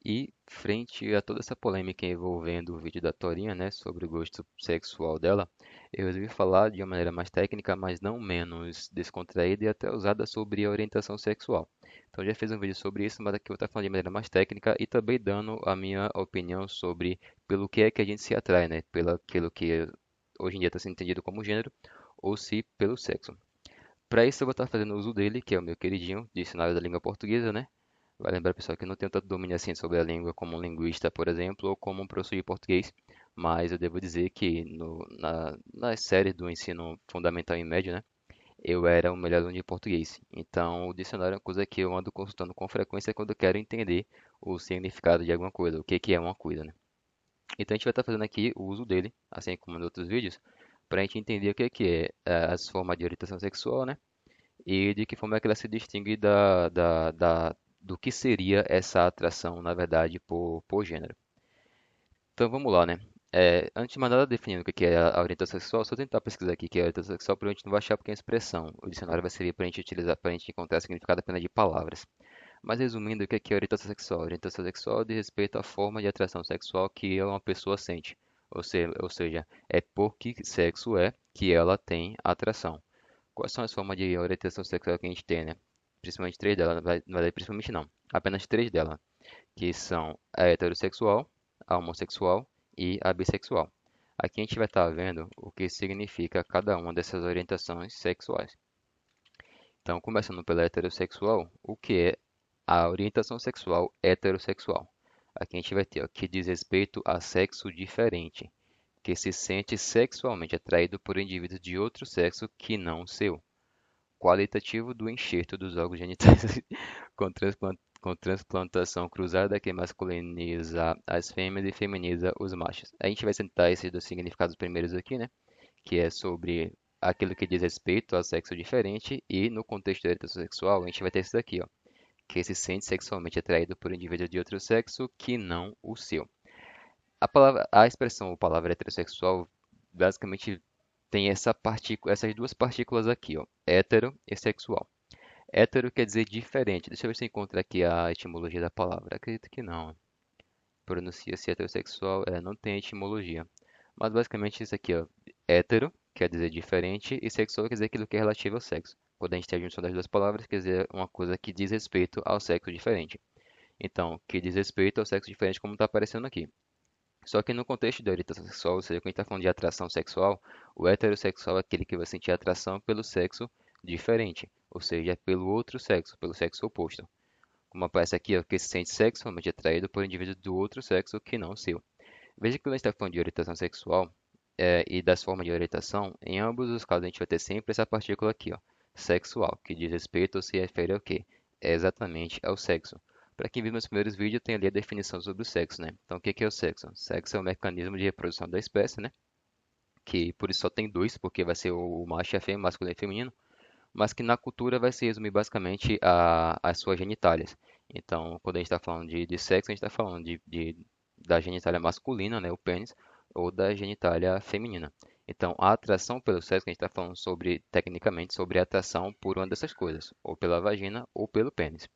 E frente a toda essa polêmica envolvendo o vídeo da Torinha, né, sobre o gosto sexual dela, eu resolvi falar de uma maneira mais técnica, mas não menos descontraída e até usada sobre a orientação sexual. Então já fiz um vídeo sobre isso, mas aqui eu vou estar falando de maneira mais técnica e também dando a minha opinião sobre pelo que é que a gente se atrai, né, pelo aquilo que hoje em dia está sendo entendido como gênero, ou se pelo sexo. Para isso eu vou estar fazendo uso dele, que é o meu queridinho dicionário da língua portuguesa, né? Vai lembrar, pessoal, que eu não tenho tanto domínio assim sobre a língua como um linguista, por exemplo, ou como um professor de português, mas eu devo dizer que nas séries do ensino fundamental e médio, né, eu era o melhor aluno de português. Então, o dicionário é uma coisa que eu ando consultando com frequência quando eu quero entender o significado de alguma coisa, o que que é uma coisa, né? Então, a gente vai estar fazendo aqui o uso dele, assim como nos outros vídeos, para a gente entender o que que é as formas de orientação sexual, né? E de que forma é que ela se distingue do que seria essa atração, na verdade, por gênero. Então vamos lá, né? Antes de mais nada, definindo o que é a orientação sexual, só tentar pesquisar aqui o que é a orientação sexual, porque a gente não vai achar porque é uma expressão. O dicionário vai servir para a gente utilizar, para a gente encontrar significado apenas de palavras. Mas resumindo, o que é orientação sexual? Orientação sexual diz respeito à forma de atração sexual que uma pessoa sente. Ou seja, é por que sexo é que ela tem atração. Quais são as formas de orientação sexual que a gente tem, né? Principalmente três delas, na verdade, principalmente não. Apenas três delas, que são a heterossexual, a homossexual e a bissexual. Aqui a gente vai estar vendo o que significa cada uma dessas orientações sexuais. Então, começando pela heterossexual, o que é a orientação sexual heterossexual? Aqui a gente vai ter, ó, que diz respeito a sexo diferente, que se sente sexualmente atraído por indivíduos de outro sexo que não o seu. Qualitativo do enxerto dos órgãos genitais com transplantação cruzada que masculiniza as fêmeas e feminiza os machos. A gente vai sentar esses dois significados primeiros aqui, né? Que é sobre aquilo que diz respeito ao sexo diferente e no contexto da orientação sexual, a gente vai ter isso daqui, ó, que se sente sexualmente atraído por um indivíduo de outro sexo que não o seu. A expressão ou palavra heterossexual basicamente tem essas duas partículas aqui, ó, hétero e sexual. Hétero quer dizer diferente. Deixa eu ver se eu encontro aqui a etimologia da palavra. Acredito que não. Pronuncia-se heterossexual, não tem etimologia. Mas basicamente isso aqui, ó. Hétero quer dizer diferente e sexual quer dizer aquilo que é relativo ao sexo. Quando a gente tem a junção das duas palavras, quer dizer uma coisa que diz respeito ao sexo diferente. Então, que diz respeito ao sexo diferente, como está aparecendo aqui. Só que no contexto da orientação sexual, ou seja, quando a gente está falando de atração sexual, o heterossexual é aquele que vai sentir atração pelo sexo diferente, ou seja, pelo outro sexo, pelo sexo oposto. Como aparece aqui, ó, que se sente sexualmente atraído por indivíduos do outro sexo que não o seu. Veja que quando a gente está falando de orientação sexual e das formas de orientação, em ambos os casos a gente vai ter sempre essa partícula aqui, ó, sexual, que diz respeito ou se refere ao quê? É exatamente ao sexo. Para quem viu meus primeiros vídeos, tem ali a definição sobre o sexo, né? Então, o que que é o sexo? Sexo é o mecanismo de reprodução da espécie, né? Que por isso só tem dois, porque vai ser o macho e a fêmea, masculino e feminino, mas que na cultura vai se resumir basicamente às suas genitálias. Então, quando a gente está falando de sexo, a gente está falando da genitália masculina, né, o pênis, ou da genitália feminina. Então, a atração pelo sexo, a gente está falando sobre, tecnicamente, sobre a atração por uma dessas coisas, ou pela vagina ou pelo pênis.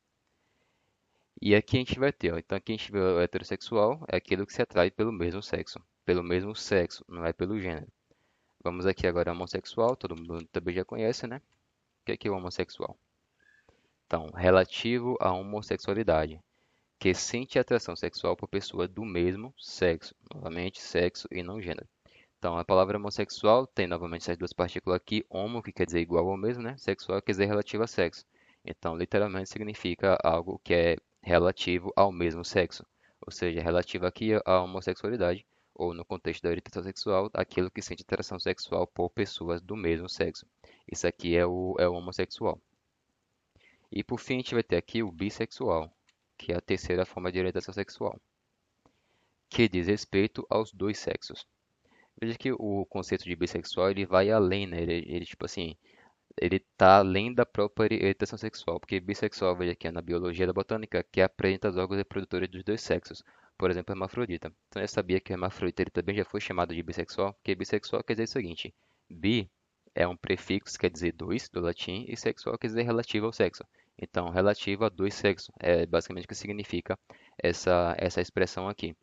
E aqui a gente vai ter, ó, então aqui a gente vê o heterossexual, é aquilo que se atrai pelo mesmo sexo, não é pelo gênero. Vamos aqui agora ao homossexual, todo mundo também já conhece, né? O que é o homossexual? Então, relativo à homossexualidade, que sente atração sexual por pessoa do mesmo sexo. Novamente, sexo e não gênero. Então, a palavra homossexual tem novamente essas duas partículas aqui, homo, que quer dizer igual ao mesmo, né? Sexual quer dizer relativo a sexo. Então, literalmente significa algo que é relativo ao mesmo sexo. Ou seja, relativo aqui à homossexualidade, ou no contexto da orientação sexual, aquilo que sente atração sexual por pessoas do mesmo sexo. Isso aqui é o homossexual. E por fim, a gente vai ter aqui o bissexual, que é a terceira forma de orientação sexual, que diz respeito aos dois sexos. Veja que o conceito de bissexual ele vai além, né? Tipo assim, ele tá além da própria orientação sexual, porque bissexual, veja aqui na biologia da botânica, que apresenta os órgãos reprodutores dos dois sexos. Por exemplo, hermafrodita. Então, eu sabia que o hermafrodita ele também já foi chamado de bissexual, porque bissexual quer dizer o seguinte: bi é um prefixo, quer dizer dois, do latim, e sexual quer dizer relativo ao sexo. Então, relativo a dois sexos, é basicamente o que significa essa expressão aqui.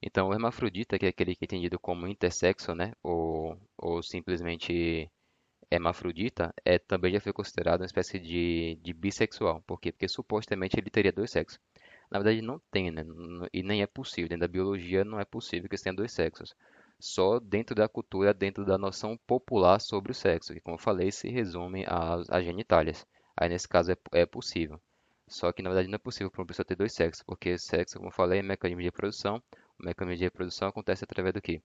Então, o hermafrodita, que é aquele que é entendido como intersexo, né, ou simplesmente hermafrodita, também já foi considerado uma espécie de bissexual. Por quê? Porque supostamente ele teria dois sexos. Na verdade, não tem, né? E nem é possível. Dentro da biologia, não é possível que você tenha dois sexos. Só dentro da cultura, dentro da noção popular sobre o sexo, que, como eu falei, se resume às genitálias. Aí, nesse caso, é possível. Só que, na verdade, não é possível para uma pessoa ter dois sexos, porque sexo, como eu falei, é mecanismo de reprodução. O mecanismo de reprodução acontece através do quê?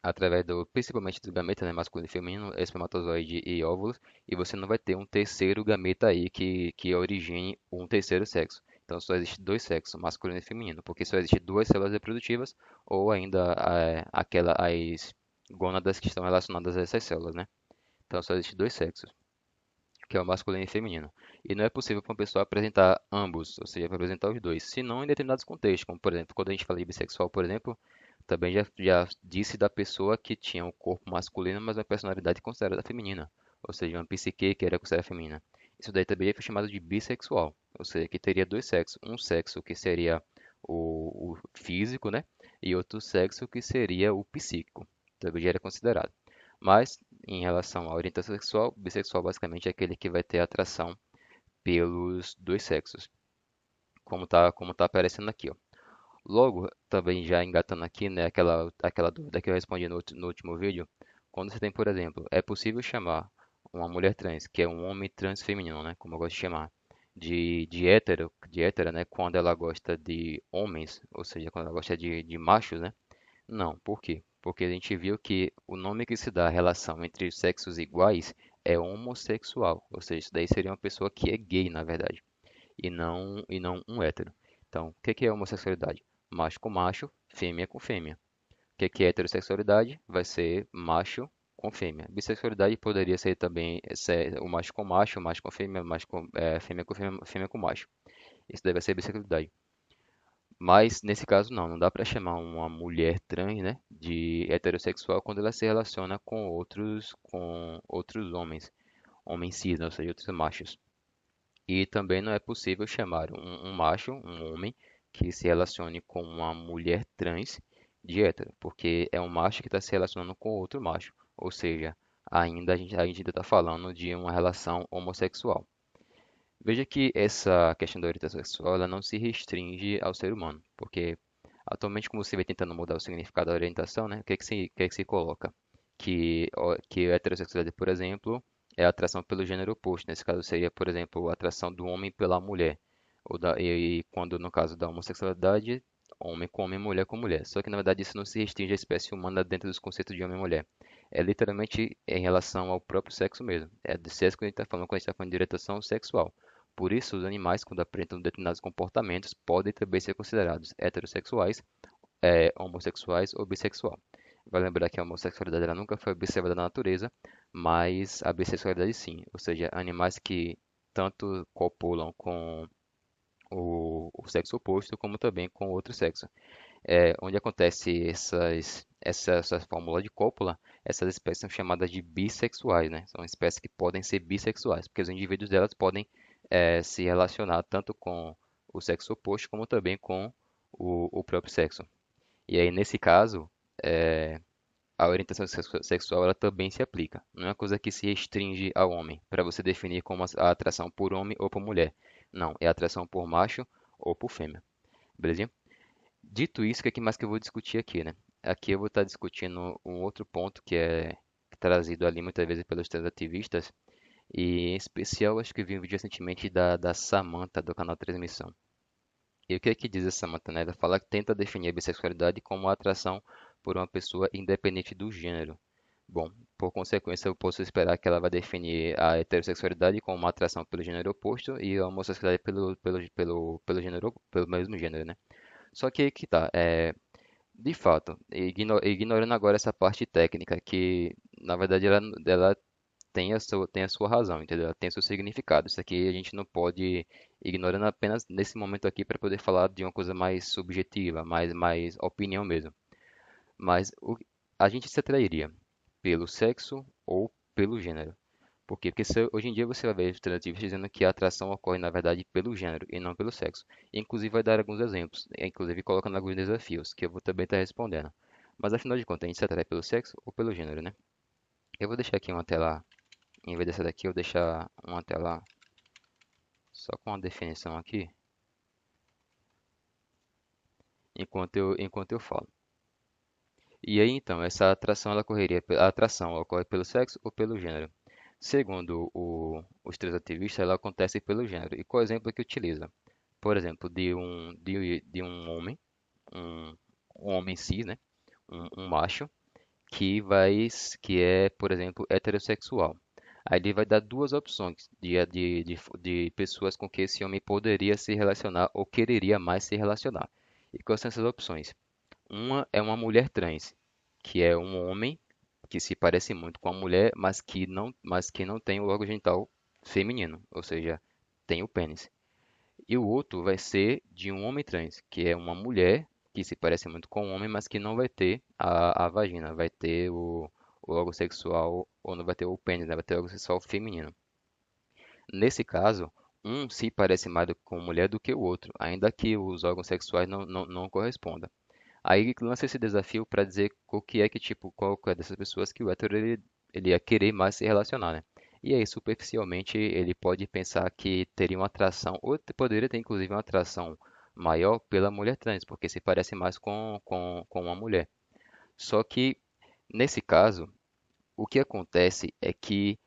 Através principalmente dos gametas, né, masculino e feminino, espermatozoide e óvulos, e você não vai ter um terceiro gameta aí que origine um terceiro sexo. Então só existe dois sexos, masculino e feminino, porque só existe duas células reprodutivas ou ainda as gônadas que estão relacionadas a essas células, né? Então só existe dois sexos, que é o masculino e feminino. E não é possível para uma pessoa apresentar ambos, ou seja, apresentar os dois, senão em determinados contextos, como por exemplo, quando a gente fala de bissexual, por exemplo, também já disse da pessoa que tinha um corpo masculino, mas uma personalidade considerada feminina, ou seja, uma psique que era considerada feminina. Isso daí também foi chamado de bissexual, ou seja, que teria dois sexos, um sexo que seria o físico, né, e outro sexo que seria o psíquico, também já era considerado. Mas em relação à orientação sexual, bissexual basicamente é aquele que vai ter atração pelos dois sexos, como tá aparecendo aqui, ó. Logo, também já engatando aqui, né, aquela dúvida que eu respondi no último vídeo, quando você tem, por exemplo, é possível chamar uma mulher trans, que é um homem trans feminino, né, como eu gosto de chamar, de hétero, né, quando ela gosta de homens, ou seja, quando ela gosta de machos, né? Não, por quê? Porque a gente viu que o nome que se dá à relação entre sexos iguais é homossexual, ou seja, isso daí seria uma pessoa que é gay, na verdade, e não um hétero. Então, o que é homossexualidade? Macho com macho, fêmea com fêmea. O que é heterossexualidade? Vai ser macho com fêmea. Bissexualidade poderia ser também o macho, macho com fêmea, fêmea com fêmea, fêmea com macho. Isso deve ser bissexualidade. Mas nesse caso não dá para chamar uma mulher trans, né, de heterossexual quando ela se relaciona com outros homens, homens cis, né, ou seja, outros machos. E também não é possível chamar um macho, um homem, que se relacione com uma mulher trans de hétero, porque é um macho que está se relacionando com outro macho, ou seja, a gente ainda está falando de uma relação homossexual. Veja que essa questão da orientação sexual ela não se restringe ao ser humano, porque atualmente, como você vai tentando mudar o significado da orientação, né, o que é que se coloca? Que a heterossexualidade, por exemplo, é a atração pelo gênero oposto. Nesse caso, seria, por exemplo, a atração do homem pela mulher. E quando, no caso da homossexualidade, homem com homem, mulher com mulher. Só que, na verdade, isso não se restringe à espécie humana dentro dos conceitos de homem e mulher. É literalmente em relação ao próprio sexo mesmo. É do sexo que a gente está falando quando a gente está falando de orientação sexual. Por isso, os animais, quando apresentam determinados comportamentos, podem também ser considerados heterossexuais, homossexuais ou bissexual. Vai lembrar que a homossexualidade ela nunca foi observada na natureza, mas a bissexualidade sim. Ou seja, animais que tanto copulam com o sexo oposto como também com o outro sexo. Onde acontece essa fórmula de cópula, essas espécies são chamadas de bissexuais, né? São espécies que podem ser bissexuais, porque os indivíduos delas podem se relacionar tanto com o sexo oposto como também com o próprio sexo. E aí, nesse caso, é, a orientação sexual ela também se aplica. Não é uma coisa que se restringe ao homem, para você definir como a atração por homem ou por mulher. Não, é a atração por macho ou por fêmea. Beleza? Dito isso, o que é que mais que eu vou discutir aqui, né? Aqui eu vou estar discutindo um outro ponto que é trazido ali muitas vezes pelos trans ativistas, e em especial acho que vi um vídeo recentemente da Samantha do canal Transmissão. E o que é que diz a Samantha, né? Ela fala que tenta definir a bissexualidade como a atração por uma pessoa independente do gênero. Bom, por consequência, eu posso esperar que ela vai definir a heterossexualidade como uma atração pelo gênero oposto e a homossexualidade pelo pelo mesmo gênero, né? Só que aí que tá, de fato, ignorando agora essa parte técnica, que na verdade ela tem a sua razão, entendeu? Ela tem o seu significado. Isso aqui a gente não pode ir ignorando apenas nesse momento aqui para poder falar de uma coisa mais subjetiva, mais opinião mesmo. Mas a gente se atrairia pelo sexo ou pelo gênero. Por quê? Porque hoje em dia você vai ver alternativas dizendo que a atração ocorre, na verdade, pelo gênero e não pelo sexo. Inclusive vai dar alguns exemplos, inclusive colocando alguns desafios, que eu vou também estar respondendo. Mas afinal de contas, a gente se atrai pelo sexo ou pelo gênero, né? Eu vou deixar aqui uma tela, em vez dessa daqui, eu vou deixar uma tela só com uma definição aqui, enquanto eu falo. E aí, então, essa atração, a atração ocorre pelo sexo ou pelo gênero? Segundo os três ativistas, ela acontece pelo gênero. E qual é o exemplo que utiliza? Por exemplo, de um homem, um, um homem cis, né? Um macho, que é, por exemplo, heterossexual. Aí ele vai dar duas opções de pessoas com que esse homem poderia se relacionar ou quereria mais se relacionar. E quais são essas opções? Uma é uma mulher trans, que é um homem que se parece muito com a mulher, mas que não tem o órgão genital feminino, ou seja, tem o pênis. E o outro vai ser de um homem trans, que é uma mulher que se parece muito com um homem, mas que não vai ter a vagina, vai ter o órgão sexual, ou não vai ter o pênis, né? Vai ter o órgão sexual feminino. Nesse caso, um se parece mais com mulher do que o outro, ainda que os órgãos sexuais não correspondam. Aí lança esse desafio para dizer o que é que, tipo, qual é dessas pessoas que o hétero ele ia querer mais se relacionar, né? E aí, superficialmente, ele pode pensar que teria uma atração, ou poderia ter inclusive uma atração maior pela mulher trans, porque se parece mais com uma mulher. Só que, nesse caso, o que acontece é que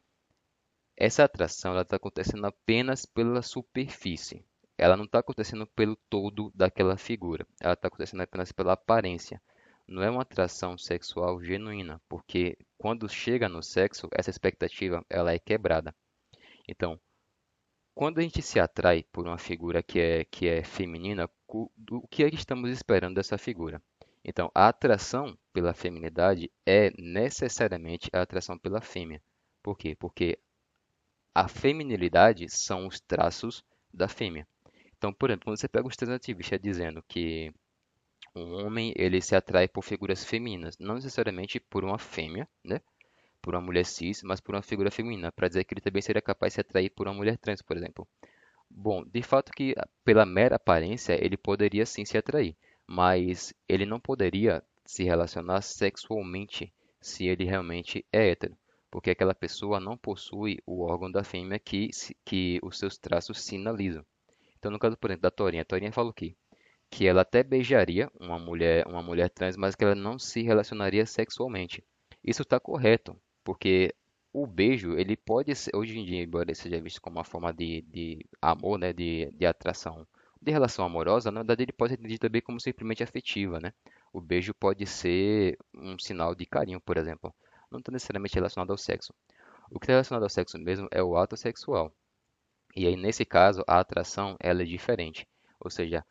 essa atração ela está acontecendo apenas pela superfície. Ela não está acontecendo pelo todo daquela figura. Ela está acontecendo apenas pela aparência. Não é uma atração sexual genuína, porque quando chega no sexo, essa expectativa ela é quebrada. Então, quando a gente se atrai por uma figura que é feminina, o que é que estamos esperando dessa figura? Então, a atração pela feminidade é necessariamente a atração pela fêmea. Por quê? Porque a feminilidade são os traços da fêmea. Então, por exemplo, quando você pega os transativistas dizendo que um homem ele se atrai por figuras femininas, não necessariamente por uma fêmea, né? Por uma mulher cis, mas por uma figura feminina, para dizer que ele também seria capaz de se atrair por uma mulher trans, por exemplo. Bom, de fato que pela mera aparência ele poderia sim se atrair, mas ele não poderia se relacionar sexualmente se ele realmente é hétero, porque aquela pessoa não possui o órgão da fêmea que os seus traços sinalizam. Então, no caso, por exemplo, da Torinha, a Torinha fala o quê? Que ela até beijaria uma mulher trans, mas que ela não se relacionaria sexualmente. Isso está correto, porque o beijo, ele pode ser, hoje em dia, embora ele seja visto como uma forma de amor, né, de atração, de relação amorosa, na verdade ele pode ser entendido também como simplesmente afetiva, né? O beijo pode ser um sinal de carinho, por exemplo. Não está necessariamente relacionado ao sexo. O que está relacionado ao sexo mesmo é o ato sexual. E aí, nesse caso, a atração ela é diferente. Ou seja,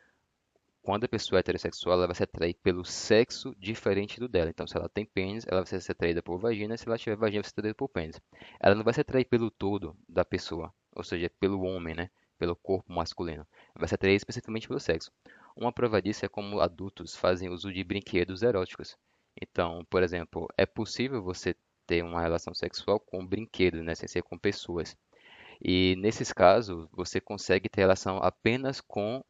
quando a pessoa é heterossexual, ela vai se atrair pelo sexo diferente do dela. Então, se ela tem pênis, ela vai ser atraída por vagina. Se ela tiver vagina, vai ser atraída por pênis. Ela não vai se atrair pelo todo da pessoa, ou seja, pelo homem, né? Pelo corpo masculino. Vai se atrair especificamente pelo sexo. Uma prova disso é como adultos fazem uso de brinquedos eróticos. Então, por exemplo, é possível você ter uma relação sexual com brinquedos, né? Sem ser com pessoas. E nesses casos, você consegue ter relação apenas com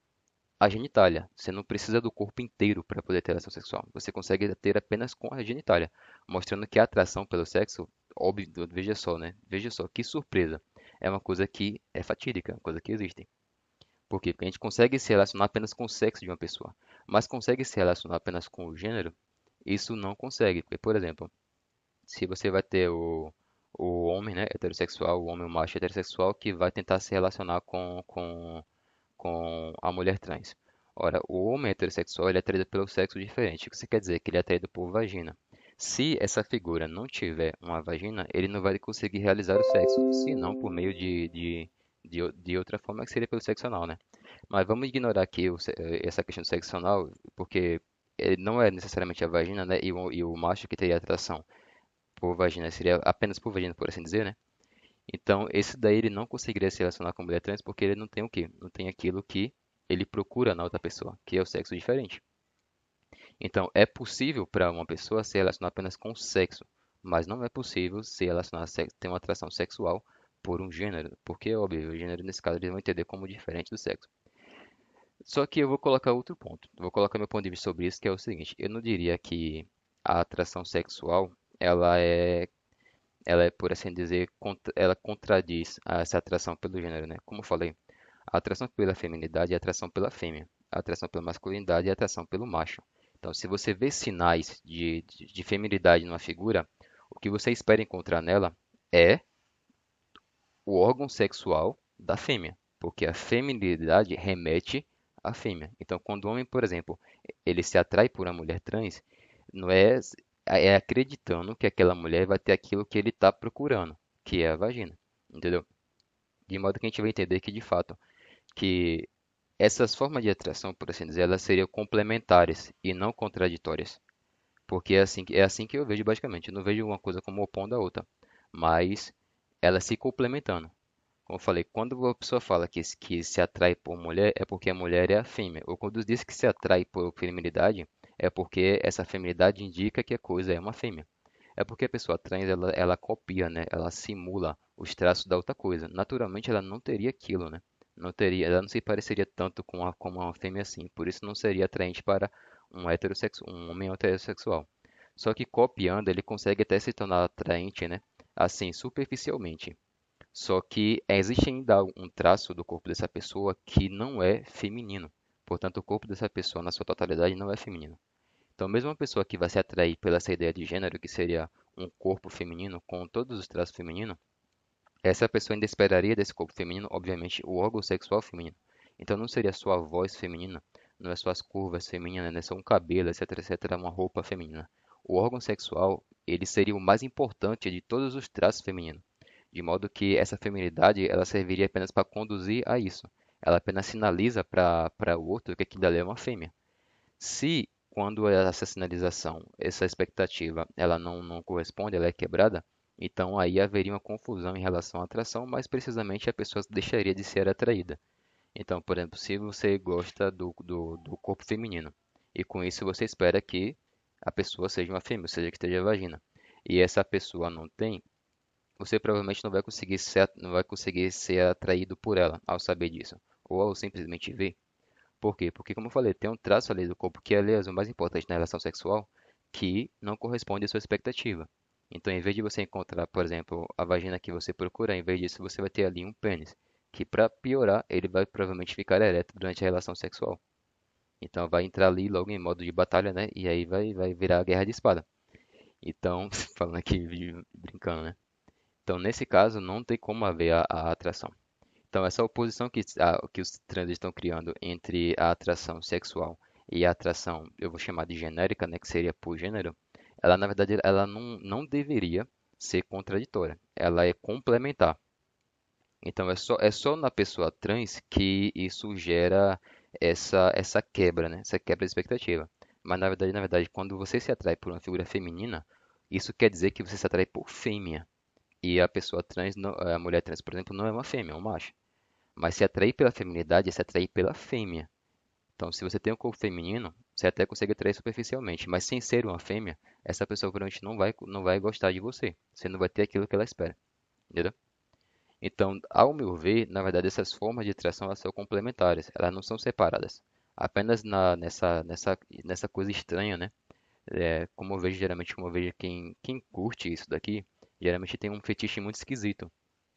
a genitália. Você não precisa do corpo inteiro para poder ter relação sexual. Você consegue ter apenas com a genitália, mostrando que a atração pelo sexo, óbvio, veja só, né? Veja só, que surpresa. É uma coisa que é fatídica, uma coisa que existe. Por quê? Porque a gente consegue se relacionar apenas com o sexo de uma pessoa, mas consegue se relacionar apenas com o gênero? Isso não consegue. Porque, por exemplo, se você vai ter o homem, né, heterossexual, o homem o macho heterossexual que vai tentar se relacionar com a mulher trans. Ora, o homem heterossexual ele é atraído pelo sexo diferente. O que isso quer dizer? Que ele é atraído por vagina. Se essa figura não tiver uma vagina, ele não vai conseguir realizar o sexo, se não por meio de outra forma que seria pelo sexo anal, né? Mas vamos ignorar aqui essa questão do sexo anal, porque não é necessariamente a vagina, né? E o macho que teria atração por vagina seria apenas por vagina, por assim dizer, né? Então, esse daí ele não conseguiria se relacionar com mulher trans porque ele não tem o quê? Não tem aquilo que ele procura na outra pessoa, que é o sexo diferente. Então, é possível para uma pessoa se relacionar apenas com o sexo, mas não é possível se relacionar, ter uma atração sexual por um gênero, porque, óbvio, o gênero nesse caso eles vão entender como diferente do sexo. Só que eu vou colocar outro ponto. Vou colocar meu ponto de vista sobre isso, que é o seguinte: eu não diria que a atração sexual ela é, ela é, por assim dizer, ela contradiz essa atração pelo gênero, né? Como eu falei, a atração pela feminidade é a atração pela fêmea, a atração pela masculinidade é a atração pelo macho. Então, se você vê sinais de feminilidade numa figura, o que você espera encontrar nela é o órgão sexual da fêmea, porque a feminilidade remete à fêmea. Então, quando o homem, por exemplo, ele se atrai por uma mulher trans, não é, é acreditando que aquela mulher vai ter aquilo que ele está procurando, que é a vagina, entendeu? De modo que a gente vai entender que, de fato, que essas formas de atração, por assim dizer, elas seriam complementares e não contraditórias. Porque é assim que eu vejo basicamente. Eu não vejo uma coisa como opondo a outra, mas elas se complementando. Como eu falei, quando a pessoa fala que se atrai por mulher, é porque a mulher é a fêmea. Ou quando diz que se atrai por feminilidade, é porque essa feminilidade indica que a coisa é uma fêmea. É porque a pessoa trans, ela copia, né? Ela simula os traços da outra coisa. Naturalmente, ela não teria aquilo, né? Não teria, ela não se pareceria tanto com uma fêmea assim. Por isso, não seria atraente para um homem heterossexual. Só que copiando, ele consegue até se tornar atraente, né? Assim, superficialmente. Só que existe ainda um traço do corpo dessa pessoa que não é feminino. Portanto, o corpo dessa pessoa, na sua totalidade, não é feminino. Então, mesmo uma pessoa que vai se atrair pela essa ideia de gênero, que seria um corpo feminino com todos os traços femininos, essa pessoa ainda esperaria desse corpo feminino, obviamente, o órgão sexual feminino. Então, não seria só a voz feminina, não é só as curvas femininas, não é só um cabelo, etc, etc, uma roupa feminina. O órgão sexual, ele seria o mais importante de todos os traços femininos, de modo que essa feminilidade, ela serviria apenas para conduzir a isso. Ela apenas sinaliza para o outro que aquilo ali é uma fêmea. Se, quando essa sinalização, essa expectativa, ela não corresponde, ela é quebrada, então aí haveria uma confusão em relação à atração, mas precisamente a pessoa deixaria de ser atraída. Então, por exemplo, se você gosta do corpo feminino e com isso você espera que a pessoa seja uma fêmea, ou seja, que esteja vagina, e essa pessoa não tem, você provavelmente não vai conseguir ser atraído por ela ao saber disso, ou ao simplesmente ver. Por quê? Porque, como eu falei, tem um traço ali do corpo que, aliás, é o mais importante na relação sexual, que não corresponde à sua expectativa. Então, em vez de você encontrar, por exemplo, a vagina que você procura, em vez disso, você vai ter ali um pênis, que, para piorar, ele vai provavelmente ficar ereto durante a relação sexual. Então, vai entrar ali logo em modo de batalha, né? E aí vai virar a guerra de espada. Então, falando aqui, brincando, né? Então, nesse caso, não tem como haver a atração. Então, essa oposição que os trans estão criando entre a atração sexual e a atração, eu vou chamar de genérica, né, que seria por gênero, ela, na verdade, ela não deveria ser contraditória. Ela é complementar. Então, é só na pessoa trans que isso gera essa quebra, né, essa quebra de expectativa. Mas, na verdade, quando você se atrai por uma figura feminina, isso quer dizer que você se atrai por fêmea. E a pessoa trans, a mulher trans, por exemplo, não é uma fêmea, é um macho. Mas se atrair pela feminilidade é se atrair pela fêmea. Então, se você tem um corpo feminino, você até consegue atrair superficialmente, mas sem ser uma fêmea, essa pessoa provavelmente não vai gostar de você. Você não vai ter aquilo que ela espera, entendeu? Então, ao meu ver, na verdade, essas formas de atração elas são complementares, elas não são separadas. Apenas nessa coisa estranha, né? Como eu vejo geralmente, como eu vejo quem curte isso daqui, geralmente tem um fetiche muito esquisito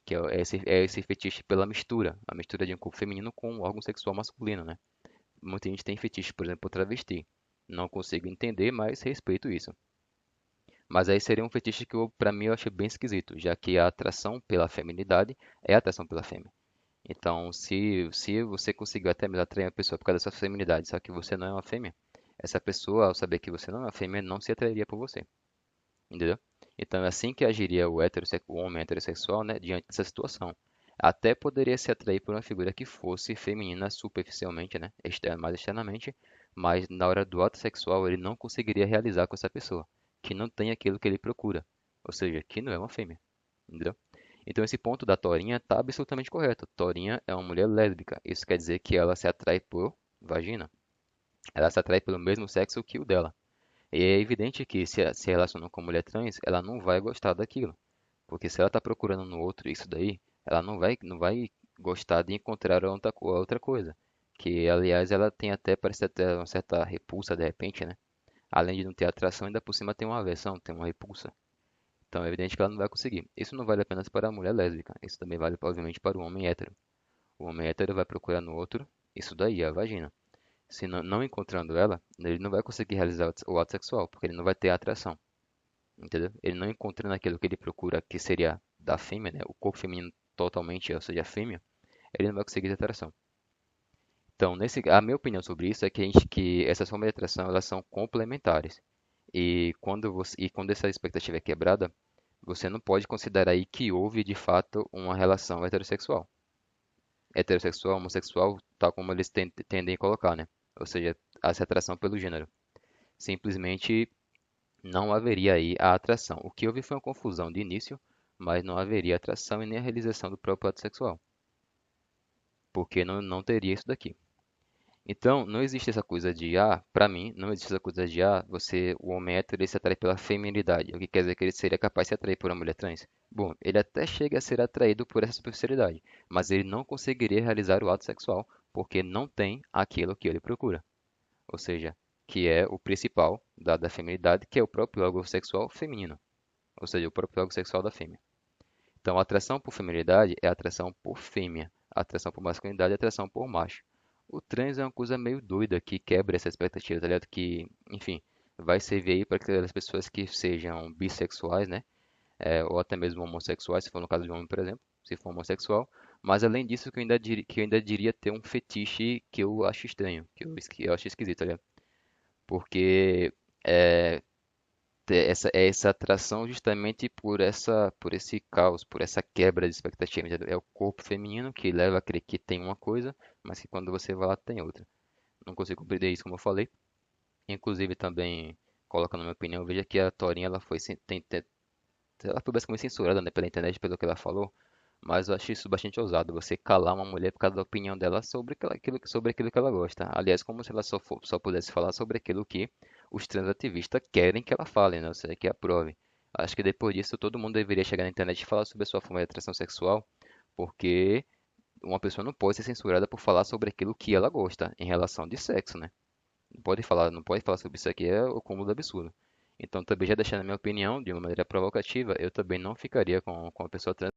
que é esse fetiche pela mistura, a mistura de um corpo feminino com um órgão sexual masculino, né? Muita gente tem fetiche, por exemplo, por travesti. Não consigo entender, mas respeito isso. Mas aí seria um fetiche que, para mim, eu achei bem esquisito, já que a atração pela feminidade é a atração pela fêmea. Então, se você conseguiu até mesmo atrair uma pessoa por causa da sua feminidade, só que você não é uma fêmea, essa pessoa, ao saber que você não é uma fêmea, não se atrairia por você. Entendeu? Então é assim que agiria o homem heterossexual, né, diante dessa situação. Até poderia se atrair por uma figura que fosse feminina superficialmente, né, mais externamente, mas na hora do ato sexual ele não conseguiria realizar com essa pessoa, que não tem aquilo que ele procura, ou seja, que não é uma fêmea, entendeu? Então esse ponto da Torinha está absolutamente correto. Torinha é uma mulher lésbica, isso quer dizer que ela se atrai por vagina, ela se atrai pelo mesmo sexo que o dela. E é evidente que se relacionando com mulher trans, ela não vai gostar daquilo. Porque se ela está procurando no outro isso daí, ela não vai gostar de encontrar outra coisa. Que, aliás, ela tem até, parece até uma certa repulsa de repente, né? Além de não ter atração, ainda por cima tem uma aversão, tem uma repulsa. Então é evidente que ela não vai conseguir. Isso não vale apenas para a mulher lésbica, isso também vale, obviamente, para o homem hétero. O homem hétero vai procurar no outro isso daí, a vagina. Se não encontrando ela, ele não vai conseguir realizar o ato sexual, porque ele não vai ter atração, entendeu? Ele não encontrando aquilo que ele procura, que seria da fêmea, né? O corpo feminino totalmente, ou seja, a fêmea, ele não vai conseguir ter atração. Então, a minha opinião sobre isso é que essas formas de atração, elas são complementares. E quando essa expectativa é quebrada, você não pode considerar aí que houve de fato uma relação heterossexual. Heterossexual, homossexual, tal como eles tendem a colocar, né? Ou seja, essa atração pelo gênero. Simplesmente não haveria aí a atração. O que houve foi uma confusão de início, mas não haveria atração e nem a realização do próprio ato sexual, porque não teria isso daqui. Então, não existe essa coisa de, para mim, não existe essa coisa de, o homem hétero ele se atrai pela feminilidade, o que quer dizer que ele seria capaz de se atrair por uma mulher trans. Bom, ele até chega a ser atraído por essa superficialidade, mas ele não conseguiria realizar o ato sexual, porque não tem aquilo que ele procura. Ou seja, que é o principal da feminilidade, que é o próprio órgão sexual feminino, ou seja, o próprio órgão sexual da fêmea. Então, a atração por feminilidade é a atração por fêmea, a atração por masculinidade é a atração por macho. O trans é uma coisa meio doida que quebra essa expectativa, tá ligado? Que, enfim, vai servir aí para aquelas pessoas que sejam bissexuais, né? Ou até mesmo homossexuais, se for no caso de um homem, por exemplo, se for homossexual. Mas além disso, que eu ainda diria ter um fetiche que eu acho estranho, que eu acho esquisito, tá ligado? Porque é, ter essa atração justamente por esse caos, por essa quebra de expectativa, entendeu? É o corpo feminino que leva a crer que tem uma coisa, mas que quando você vai lá tem outra. Não consigo compreender isso, como eu falei. Inclusive também, colocando a minha opinião, veja que a Torinha ela ela foi basicamente censurada, né, pela internet pelo que ela falou, mas eu acho isso bastante ousado, você calar uma mulher por causa da opinião dela sobre aquilo que ela gosta. Aliás, como se ela só pudesse falar sobre aquilo que os transativistas querem que ela fale, né? Ou seja, que aprove. Acho que depois disso todo mundo deveria chegar na internet e falar sobre a sua forma de atração sexual, porque uma pessoa não pode ser censurada por falar sobre aquilo que ela gosta em relação de sexo, né? Não pode falar sobre isso aqui, é o cúmulo do absurdo. Então, também já deixando a minha opinião de uma maneira provocativa, eu também não ficaria com a pessoa trans